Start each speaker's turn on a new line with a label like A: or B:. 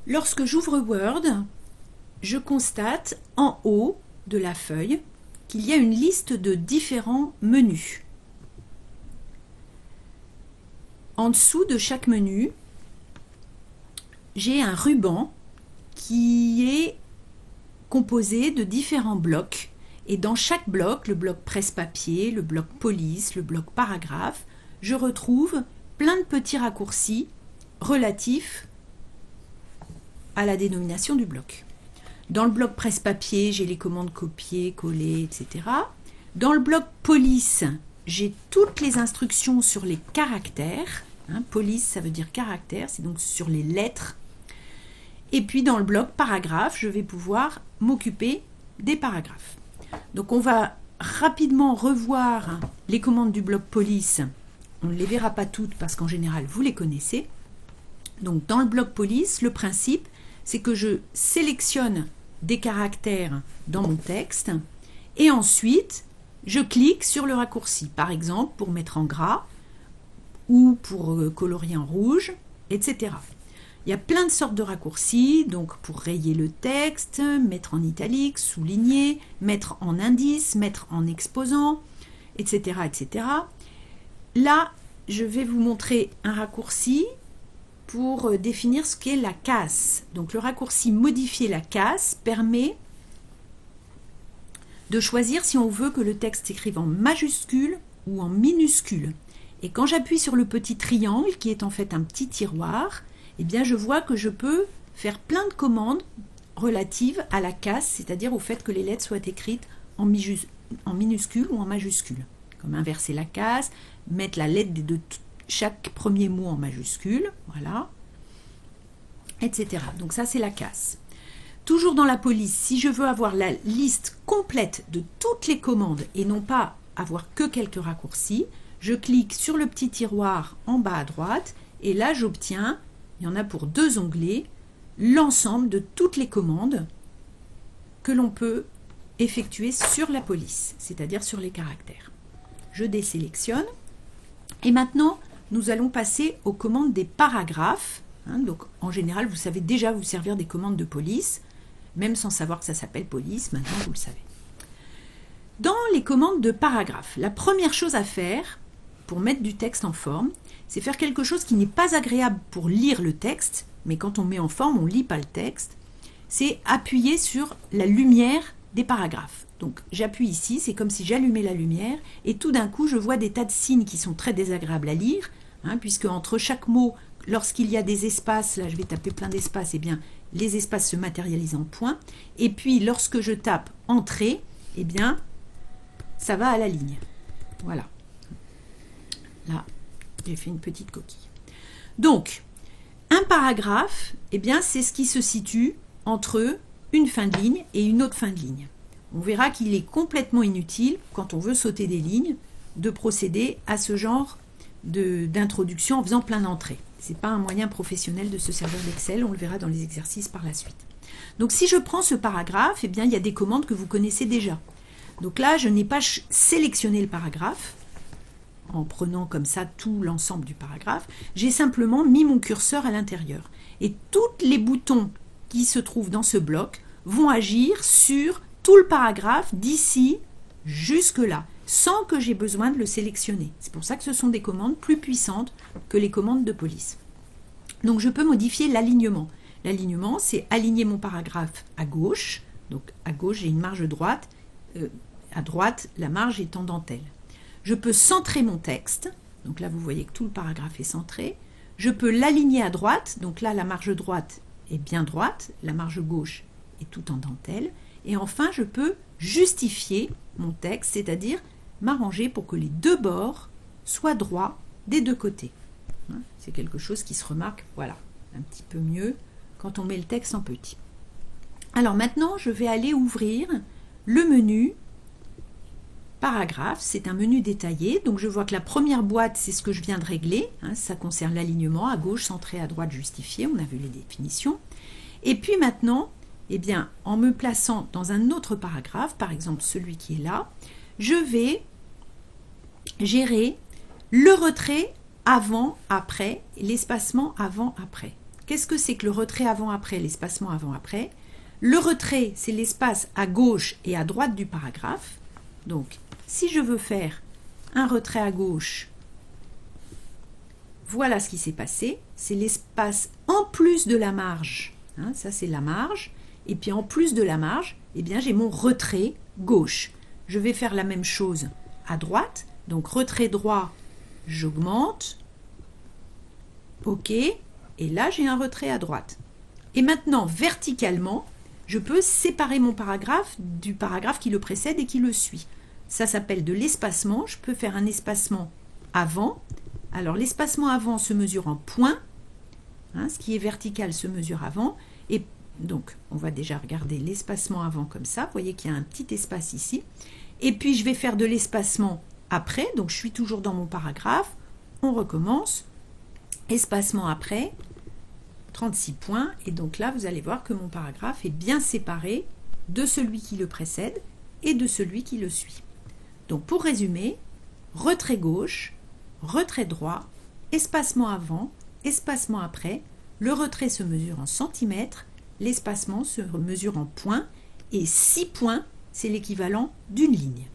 A: Lorsque j'ouvre Word, je constate en haut de la feuille qu'il y a une liste de différents menus. En dessous de chaque menu, j'ai un ruban qui est composé de différents blocs. Et dans chaque bloc, le bloc presse-papier, le bloc police, le bloc paragraphe, je retrouve plein de petits raccourcis relatifs à la dénomination du bloc. Dans le bloc presse-papier, j'ai les commandes copier, coller, etc. Dans le bloc police, j'ai toutes les instructions sur les caractères. Police, ça veut dire caractère, c'est donc sur les lettres. Et puis dans le bloc paragraphe, je vais pouvoir m'occuper des paragraphes. Donc on va rapidement revoir les commandes du bloc police. On ne les verra pas toutes parce qu'en général, vous les connaissez. Donc dans le bloc police, le principe, c'est que je sélectionne des caractères dans mon texte et ensuite, je clique sur le raccourci. Par exemple, pour mettre en gras ou pour colorier en rouge, etc. Il y a plein de sortes de raccourcis, donc pour rayer le texte, mettre en italique, souligner, mettre en indice, mettre en exposant, etc., etc. Là, je vais vous montrer un raccourci pour définir ce qu'est la casse. Donc le raccourci modifier la casse permet de choisir si on veut que le texte s'écrive en majuscule ou en minuscule. Et quand j'appuie sur le petit triangle, qui est en fait un petit tiroir, eh bien je vois que je peux faire plein de commandes relatives à la casse, c'est-à-dire au fait que les lettres soient écrites en minuscule ou en majuscule. Comme inverser la casse, mettre la lettre de chaque premier mot en majuscule, voilà, etc. Donc ça, c'est la casse. Toujours dans la police, si je veux avoir la liste complète de toutes les commandes et non pas avoir que quelques raccourcis, je clique sur le petit tiroir en bas à droite et là, j'obtiens, il y en a pour 2 onglets, l'ensemble de toutes les commandes que l'on peut effectuer sur la police, c'est-à-dire sur les caractères. Je désélectionne et maintenant, nous allons passer aux commandes des paragraphes. Donc, en général, vous savez déjà vous servir des commandes de police, même sans savoir que ça s'appelle police, maintenant vous le savez. Dans les commandes de paragraphes, la première chose à faire pour mettre du texte en forme, c'est faire quelque chose qui n'est pas agréable pour lire le texte, mais quand on met en forme, on ne lit pas le texte, c'est appuyer sur la lumière des paragraphes. Donc j'appuie ici, c'est comme si j'allumais la lumière, et tout d'un coup je vois des tas de signes qui sont très désagréables à lire, puisque entre chaque mot, lorsqu'il y a des espaces, là je vais taper plein d'espaces, et bien les espaces se matérialisent en points, et puis lorsque je tape entrée, eh bien ça va à la ligne. Voilà. Là, j'ai fait une petite coquille. Donc, un paragraphe, eh bien c'est ce qui se situe entre une fin de ligne et une autre fin de ligne. On verra qu'il est complètement inutile, quand on veut sauter des lignes, de procéder à ce genre d'introduction en faisant plein d'entrées. Ce n'est pas un moyen professionnel de se servir d'Excel, on le verra dans les exercices par la suite. Donc si je prends ce paragraphe, eh bien, il y a des commandes que vous connaissez déjà. Donc là, je n'ai pas sélectionné le paragraphe, en prenant comme ça tout l'ensemble du paragraphe, j'ai simplement mis mon curseur à l'intérieur. Et tous les boutons qui se trouvent dans ce bloc vont agir sur tout le paragraphe d'ici jusque-là, sans que j'ai besoin de le sélectionner. C'est pour ça que ce sont des commandes plus puissantes que les commandes de police. Donc je peux modifier l'alignement. L'alignement, c'est aligner mon paragraphe à gauche. Donc à gauche, j'ai une marge droite. À droite, la marge est en dentelle. Je peux centrer mon texte. Donc là, vous voyez que tout le paragraphe est centré. Je peux l'aligner à droite. Donc là, la marge droite est bien droite. La marge gauche est tout en dentelle. Et enfin, je peux justifier mon texte, c'est-à-dire m'arranger pour que les deux bords soient droits des deux côtés. C'est quelque chose qui se remarque, voilà, un petit peu mieux quand on met le texte en petit. Alors maintenant, je vais aller ouvrir le menu paragraphe. C'est un menu détaillé, donc je vois que la première boîte, c'est ce que je viens de régler. Ça concerne l'alignement, à gauche, centré, à droite, justifié. On a vu les définitions. Et puis maintenant, eh bien, en me plaçant dans un autre paragraphe, par exemple celui qui est là, je vais gérer le retrait avant, après, l'espacement avant, après. Qu'est-ce que c'est que le retrait avant-après, l'espacement avant-après? Le retrait, c'est l'espace à gauche et à droite du paragraphe. Donc, si je veux faire un retrait à gauche, voilà ce qui s'est passé. C'est l'espace en plus de la marge. Hein, ça, c'est la marge. Et puis, en plus de la marge, eh bien, j'ai mon retrait gauche. Je vais faire la même chose à droite. Donc, retrait droit, j'augmente. OK. Et là, j'ai un retrait à droite. Et maintenant, verticalement, je peux séparer mon paragraphe du paragraphe qui le précède et qui le suit. Ça s'appelle de l'espacement. Je peux faire un espacement avant. Alors, l'espacement avant se mesure en points. Hein, ce qui est vertical se mesure avant. Et donc, on va déjà regarder l'espacement avant comme ça. Vous voyez qu'il y a un petit espace ici. Et puis, je vais faire de l'espacement après. Donc, je suis toujours dans mon paragraphe. On recommence. Espacement après. 36 points. Et donc là, vous allez voir que mon paragraphe est bien séparé de celui qui le précède et de celui qui le suit. Donc, pour résumer, retrait gauche, retrait droit, espacement avant, espacement après. Le retrait se mesure en centimètres, l'espacement se mesure en points, et 6 points, c'est l'équivalent d'une ligne.